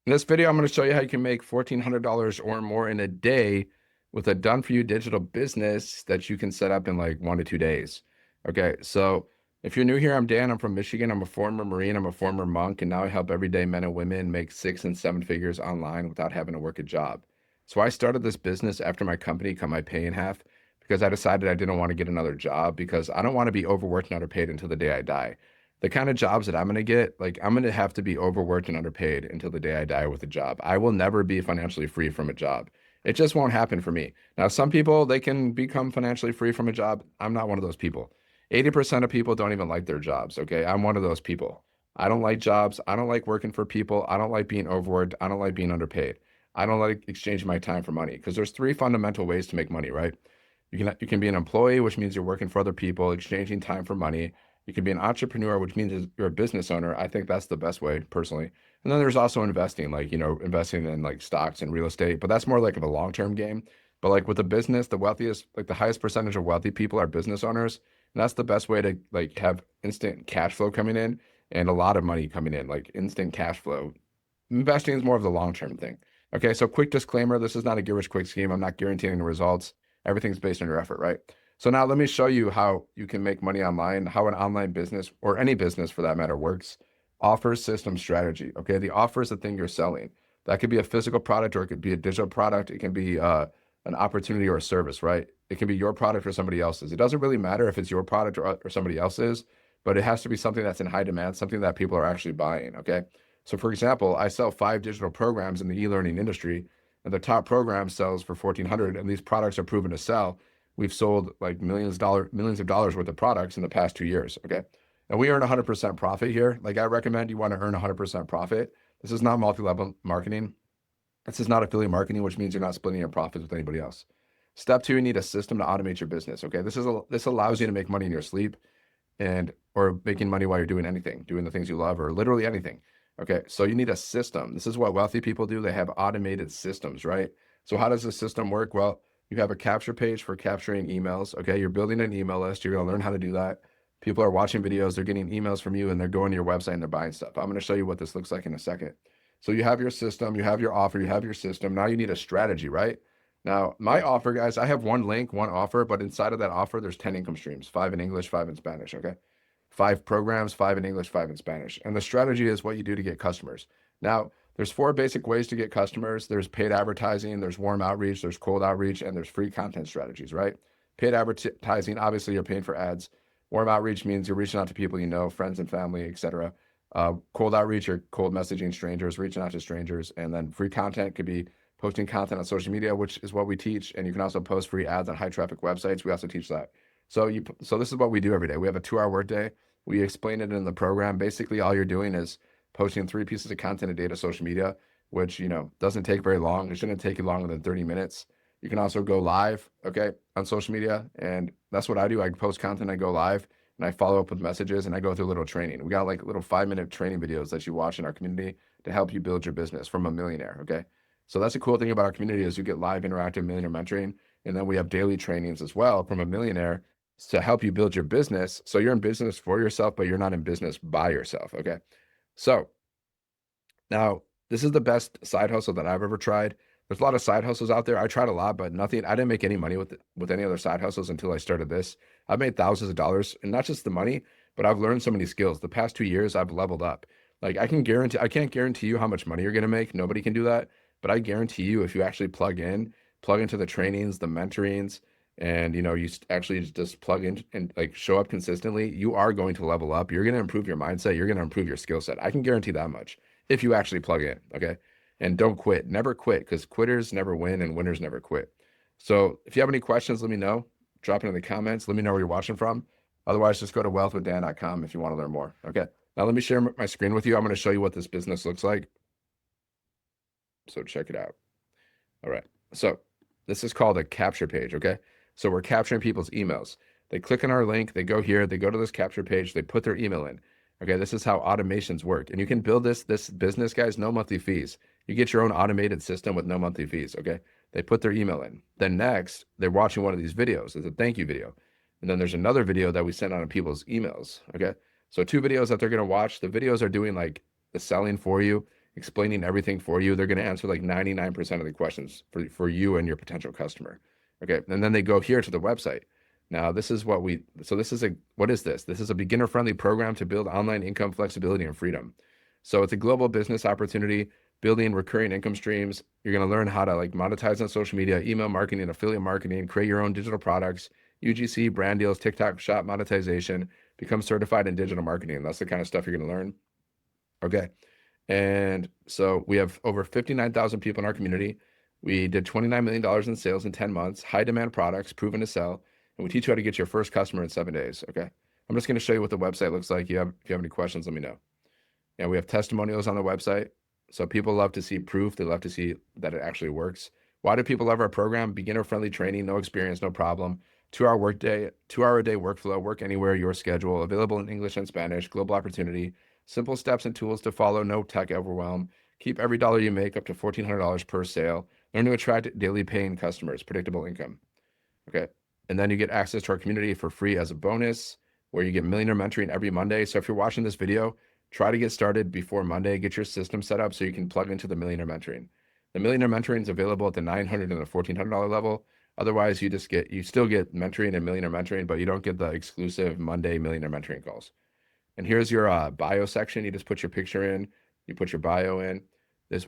In this video, I'm going to show you how you can make $1,400 or more in a day with a done-for-you digital business that you can set up in like 1 to 2 days. Okay, so if you're new here, I'm Dan. I'm from Michigan. I'm a former Marine. I'm a former monk, and now I help everyday men and women make 6 and 7 figures online without having to work a job. So I started this business after my company cut my pay in half because I decided I didn't want to get another job because I don't want to be overworked and underpaid until the day I die. The kind of jobs that I'm going to get, like I'm going to have to be overworked and underpaid until the day I die with a job. I will never be financially free from a job. It just won't happen for me. Now, some people, they can become financially free from a job. I'm not one of those people. 80% of people don't even like their jobs. Okay. I'm one of those people. I don't like jobs. I don't like working for people. I don't like being overworked. I don't like being underpaid. I don't like exchanging my time for money because there's three fundamental ways to make money, right? You can be an employee, which means you're working for other people, exchanging time for money. You can be an entrepreneur, which means you're a business owner. I think that's the best way personally. And then there's also investing, like, investing in like stocks and real estate, but that's more like of a long-term game. But like with a business, the wealthiest, like the highest percentage of wealthy people are business owners. And that's the best way to like have instant cash flow coming in and a lot of money coming in, like instant cash flow. Investing is more of the long-term thing. Okay, so quick disclaimer, this is not a get rich quick scheme. I'm not guaranteeing the results. Everything's based on your effort, right? So now let me show you how you can make money online, how an online business or any business for that matter works. Offers, system, strategy. Okay, the offer is the thing you're selling. That could be a physical product or it could be a digital product. It can be an opportunity or a service, right? It can be your product or somebody else's. It doesn't really matter if it's your product or somebody else's, but it has to be something that's in high demand, something that people are actually buying. Okay. So for example, I sell 5 digital programs in the e-learning industry, and the top program sells for 1,400, and these products are proven to sell. We've sold like millions of dollars worth of products in the past 2 years. Okay. And we earn 100% profit here. Like I recommend you want to earn 100% profit. This is not multi-level marketing. This is not affiliate marketing, which means you're not splitting your profits with anybody else. Step two, you need a system to automate your business. Okay. This allows you to make money in your sleep and or making money while you're doing anything, doing the things you love, or literally anything. Okay, so you need a system. This is what wealthy people do. They have automated systems, right? So how does the system work? Well, you have a capture page for capturing emails. Okay, you're building an email list. You're going to learn how to do that. People are watching videos. They're getting emails from you, and they're going to your website and they're buying stuff. I'm going to show you what this looks like in a second. So you have your system, you have your offer, you have your system. Now you need a strategy, right? Now, my offer, guys, I have one link, one offer, but inside of that offer, there's 10 income streams, 5 in English, 5 in Spanish. Okay. 5 programs, 5 in English, 5 in Spanish. And the strategy is what you do to get customers. Now, there's 4 basic ways to get customers. There's paid advertising, there's warm outreach, there's cold outreach, and there's free content strategies, right? Paid advertising, obviously you're paying for ads. Warm outreach means you're reaching out to people you know, friends and family, etc. Cold outreach or cold messaging strangers, reaching out to strangers. And then free content could be posting content on social media, which is what we teach. And you can also post free ads on high traffic websites. We also teach that. So this is what we do every day. We have a 2-hour workday. We explain it in the program. Basically, all you're doing is posting 3 pieces of content a day to social media, which, doesn't take very long. It shouldn't take you longer than 30 minutes. You can also go live, okay, on social media. And that's what I do. I post content, I go live, and I follow up with messages, and I go through a little training. We got like little 5-minute training videos that you watch in our community to help you build your business from a millionaire, okay? So that's the cool thing about our community is you get live interactive millionaire mentoring. And then we have daily trainings as well from a millionaire to help you build your business. So you're in business for yourself, but you're not in business by yourself. Okay. So now this is the best side hustle that I've ever tried. There's a lot of side hustles out there. I tried a lot, but nothing. I didn't make any money with any other side hustles until I started this. I've made thousands of dollars, and not just the money, but I've learned so many skills. The past 2 years, I've leveled up. Like I can't guarantee you how much money you're gonna make. Nobody can do that. But I guarantee you, if you actually plug into the trainings, the mentorings, and you actually just plug in and like show up consistently, you are going to level up. You're going to improve your mindset. You're going to improve your skill set. I can guarantee that much if you actually plug in. Okay. And don't quit. Never quit, because quitters never win and winners never quit. So if you have any questions, let me know. Drop it in the comments. Let me know where you're watching from. Otherwise, just go to wealthwithdan.com if you want to learn more. Okay. Now let me share my screen with you. I'm going to show you what this business looks like. So check it out. All right. So this is called a capture page. Okay. So we're capturing people's emails. They click on our link, they go here, they go to this capture page, they put their email in. Okay, this is how automations work. And you can build this business, guys, no monthly fees. You get your own automated system with no monthly fees. Okay. They put their email in. Then next, they're watching one of these videos. It's a thank you video. And then there's another video that we send out on people's emails. Okay. So 2 videos that they're going to watch. The videos are doing like the selling for you. explaining everything for you. They're going to answer like 99% of the questions for you and your potential customer. Okay. And then they go here to the website. Now, this is what is this? This is a beginner-friendly program to build online income flexibility and freedom. So it's a global business opportunity, building recurring income streams. You're going to learn how to like monetize on social media, email marketing, affiliate marketing, create your own digital products, UGC, brand deals, TikTok shop monetization, become certified in digital marketing. That's the kind of stuff you're going to learn. Okay. And so we have over 59,000 people in our community. We did $29 million in sales in 10 months, high demand products, proven to sell. And we teach you how to get your first customer in 7 days. Okay. I'm just going to show you what the website looks like. If you have any questions, let me know. And we have testimonials on the website. So people love to see proof. They love to see that it actually works. Why do people love our program? Beginner friendly training, no experience, no problem. 2-hour workday, 2-hour a day workflow, work anywhere, your schedule, available in English and Spanish, global opportunity, simple steps and tools to follow, no tech overwhelm. Keep every dollar you make up to $1,400 per sale. Learn to attract daily paying customers, predictable income. Okay. And then you get access to our community for free as a bonus, where you get millionaire mentoring every Monday. So if you're watching this video, try to get started before Monday, get your system set up so you can plug into the millionaire mentoring. The millionaire mentoring is available at the $900 and the $1,400 level. Otherwise, you still get mentoring and millionaire mentoring, but you don't get the exclusive Monday millionaire mentoring calls. And here's your bio section. You just put your picture in, you put your bio in.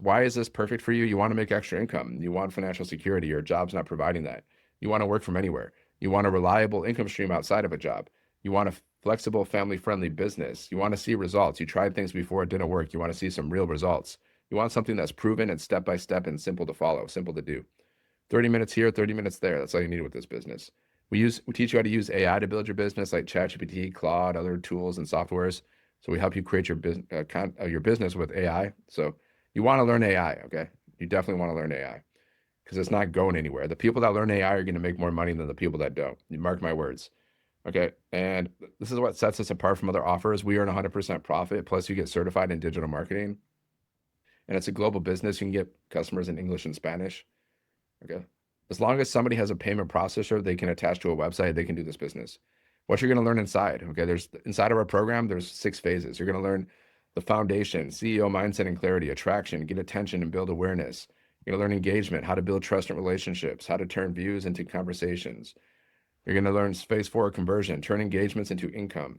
Why is this perfect for you? You want to make extra income. You want financial security. Your job's not providing that. You want to work from anywhere. You want a reliable income stream outside of a job. You want a flexible, family-friendly business. You want to see results. You tried things before, it didn't work. You want to see some real results. You want something that's proven and step-by-step and simple to follow, simple to do. 30 minutes here, 30 minutes there. That's all you need with this business. We teach you how to use AI to build your business, like ChatGPT, Claude, other tools and softwares. So we help you create your business with AI. So you want to learn AI, okay? You definitely want to learn AI because it's not going anywhere. The people that learn AI are going to make more money than the people that don't. You mark my words. Okay. And this is what sets us apart from other offers. We earn 100% profit, plus you get certified in digital marketing. And it's a global business. You can get customers in English and Spanish. Okay. As long as somebody has a payment processor they can attach to a website, they can do this business. What you're going to learn inside, okay, inside of our program, there's 6 phases. You're going to learn the foundation, CEO mindset and clarity, attraction, get attention and build awareness. You're going to learn engagement, how to build trust in relationships, how to turn views into conversations. You're going to learn phase 4, conversion, turn engagement into income.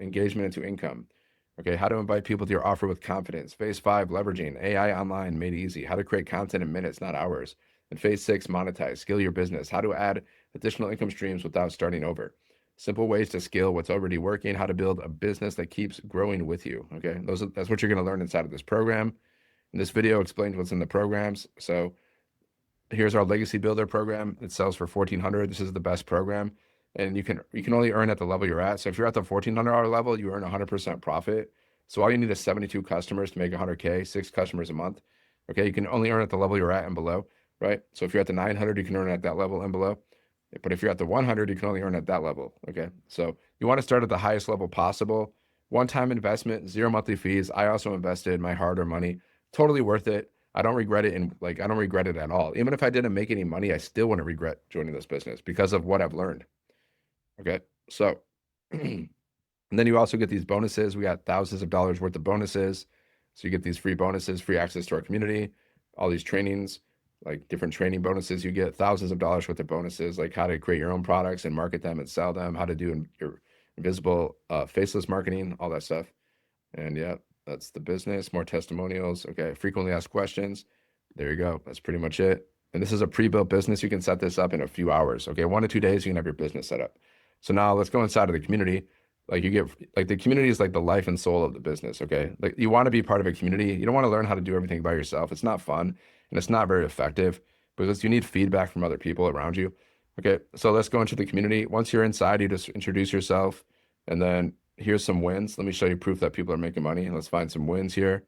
Okay, how to invite people to your offer with confidence. Phase 5, leveraging AI online made easy, how to create content in minutes, not hours. And phase 6, monetize, scale your business, how to add additional income streams without starting over. Simple ways to scale what's already working, how to build a business that keeps growing with you. Okay, that's what you're going to learn inside of this program. And this video explains what's in the programs. So here's our legacy builder program. It sells for $1,400. This is the best program. And you can only earn at the level you're at. So if you're at the $1,400 level, you earn 100% profit. So all you need is 72 customers to make 100K, 6 customers a month. Okay, you can only earn at the level you're at and below, right? So if you're at the 900, you can earn at that level and below. But if you're at the 100, you can only earn at that level. Okay, so you want to start at the highest level possible. One-time investment, 0 monthly fees. I also invested my hard-earned money. Totally worth it. I don't regret it, and I don't regret it at all. Even if I didn't make any money, I still wouldn't regret joining this business because of what I've learned. Okay, so and then you also get these bonuses. We got thousands of dollars worth of bonuses. So you get these free bonuses, free access to our community, all these trainings, like different training bonuses. You get thousands of dollars worth of bonuses, like how to create your own products and market them and sell them, how to do your invisible, faceless marketing, all that stuff. And yeah, that's the business. More testimonials. Okay, frequently asked questions. There you go. That's pretty much it. And this is a pre-built business. You can set this up in a few hours. Okay, 1 to 2 days, you can have your business set up. So now let's go inside of the community. Like the community is like the life and soul of the business. Okay, like you want to be part of a community. You don't want to learn how to do everything by yourself. It's not fun and it's not very effective because you need feedback from other people around you. Okay, so let's go into the community. Once you're inside, you just introduce yourself, and then here's some wins. Let me show you proof that people are making money. Let's find some wins here.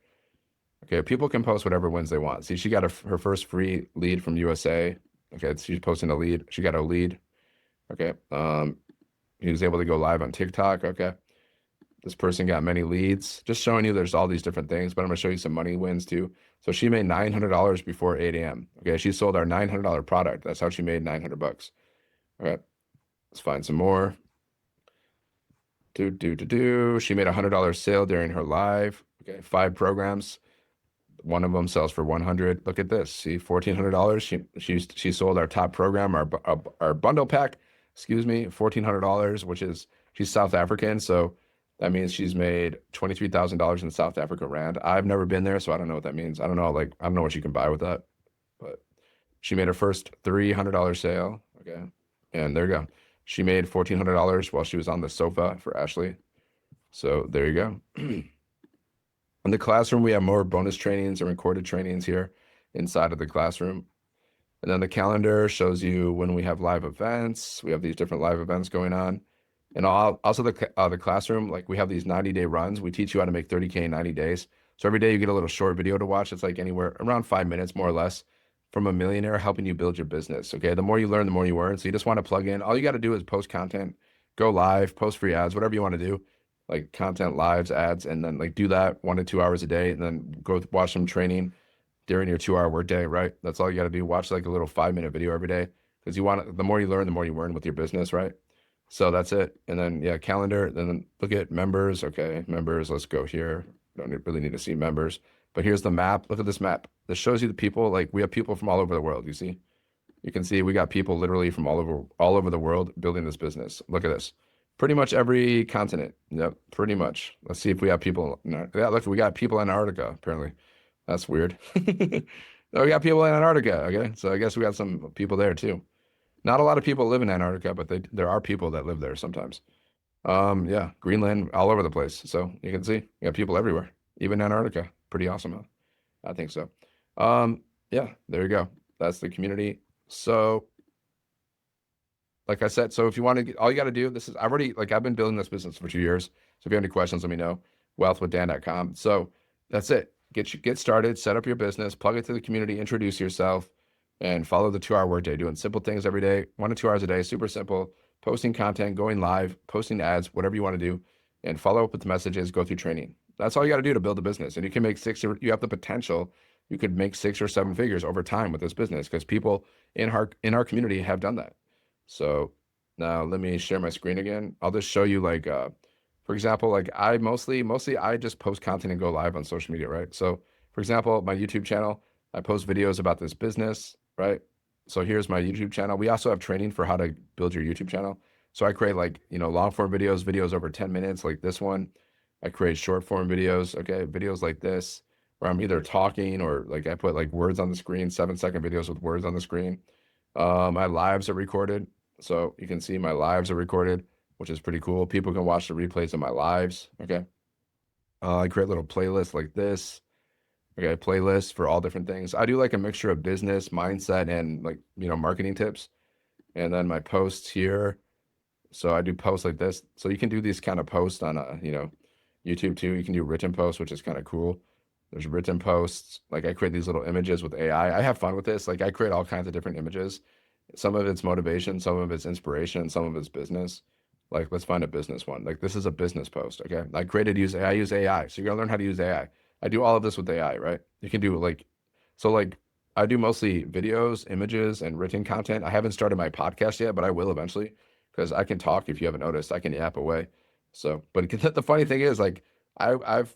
Okay, people can post whatever wins they want. See, she got her first free lead from USA. Okay, she's posting a lead. She got a lead. Okay, he was able to go live on TikTok. Okay. This person got many leads. Just showing you there's all these different things, but I'm going to show you some money wins too. So she made $900 before 8 a.m. Okay. She sold our $900 product. That's how she made 900 bucks. All right. Let's find some more. She made $100 sale during her live. Okay. 5 programs. one of them sells for 100. Look at this. See, $1,400. She sold our top program, our bundle pack, excuse me, $1,400, which is she's South African, so that means she's made $23,000 in South Africa rand. I've never been there, so I don't know what that means. I don't know, like I don't know what you can buy with that, but she made her first $300 sale. Okay, and there you go. She made $1,400 while she was on the sofa for Ashley. So there you go. In the classroom, we have more bonus trainings and recorded trainings here inside of the classroom. And then the calendar shows you when we have live events. We have these different live events going on. And also the classroom, like we have these 90-day runs. We teach you how to make 30K in 90 days. So every day you get a little short video to watch. It's like anywhere around 5 minutes, more or less, from a millionaire helping you build your business. Okay. The more you learn, the more you earn. So you just want to plug in. All you got to do is post content, go live, post free ads, whatever you want to do, like content, lives, ads, and then like do that 1 to 2 hours a day, and then go watch some training during your 2 hour workday, right? That's all you got to do. Watch like a little 5 minute video every day because you want the more you learn, the more you earn with your business, right? So that's it. And then yeah, calendar. Then look at members. Okay, members. Let's go here. Really need to see members. But here's the map. Look at this map. This shows you the people. Like we have people from all over the world. You see, you can see we got people literally from all over the world building this business. Look at this. Pretty much every continent. Yep, pretty much. Let's see if we have people. Yeah, look, we got people in Antarctica apparently. That's weird. No, we got people in Antarctica. Okay, so I guess we got some people there too. Not a lot of people live in Antarctica, but there are people that live there sometimes. Yeah, Greenland, all over the place. So you can see you got people everywhere, even Antarctica. Pretty awesome, huh? I think so. Yeah, there you go. That's the community. So, like I said, so if you want to get, all you got to do, this is, I've been building this business for 2 years. So if you have any questions, let me know. Wealthwithdan.com. So that's it. Get started, set up your business, plug it to the community, introduce yourself, and follow the 2 hour workday, doing simple things every day, 1 to 2 hours a day, super simple, posting content, going live, posting ads, whatever you want to do, and follow up with the messages, go through training. That's all you got to do to build a business. And you can make you have the potential, you could make 6 or 7 figures over time with this business because people in our community have done that. So now let me share my screen again. I'll just show you like, for example, like I mostly I just post content and go live on social media, right? So for example, my YouTube channel, I post videos about this business, right? So here's my YouTube channel. We also have training for how to build your YouTube channel. So I create like, long form videos over 10 minutes, like this one. I create short form videos, okay? Videos like this, where I'm either talking or like I put like words on the screen, 7-second videos with words on the screen. My lives are recorded. So you can see my lives are recorded, which is pretty cool. People can watch the replays of my lives, okay? I create little playlists like this. Okay, playlists for all different things. I do like a mixture of business, mindset, and like, marketing tips. And then my posts here. So I do posts like this. So you can do these kind of posts on, YouTube too. You can do written posts, which is kind of cool. There's written posts. Like I create these little images with AI. I have fun with this. Like I create all kinds of different images. Some of it's motivation, some of it's inspiration, some of it's business. Like let's find a business one. Like this is a business post. Okay. I use AI. So you're gonna learn how to use AI. I do all of this with AI, right? You can do like, so like I do mostly videos, images, and written content. I haven't started my podcast yet, but I will eventually because I can talk. If you haven't noticed, I can yap away. So, but the funny thing is, like, I've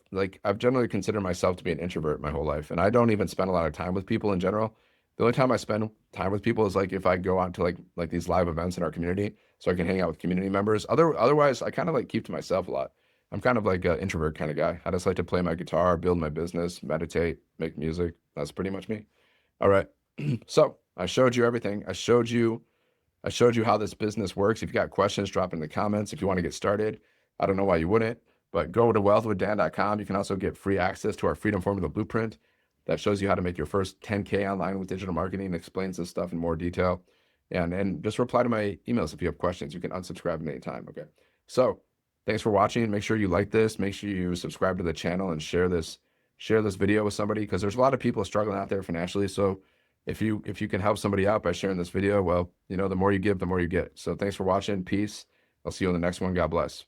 generally considered myself to be an introvert my whole life, and I don't even spend a lot of time with people in general. The only time I spend time with people is like if I go out to like these live events in our community, so I can hang out with community members. Otherwise, I kind of like keep to myself a lot. I'm kind of like an introvert kind of guy. I just like to play my guitar, build my business, meditate, make music. That's pretty much me. All right. So I showed you everything. I showed you how this business works. If you got questions, drop in the comments. If you want to get started, I don't know why you wouldn't, but go to wealthwithdan.com. You can also get free access to our Freedom Formula Blueprint that shows you how to make your first 10K online with digital marketing, explains this stuff in more detail. And just reply to my emails if you have questions. You can unsubscribe at any time. Okay. So thanks for watching. Make sure you like this. Make sure you subscribe to the channel and share this video with somebody because there's a lot of people struggling out there financially. So if you can help somebody out by sharing this video, well, the more you give, the more you get. So thanks for watching. Peace. I'll see you on the next one. God bless.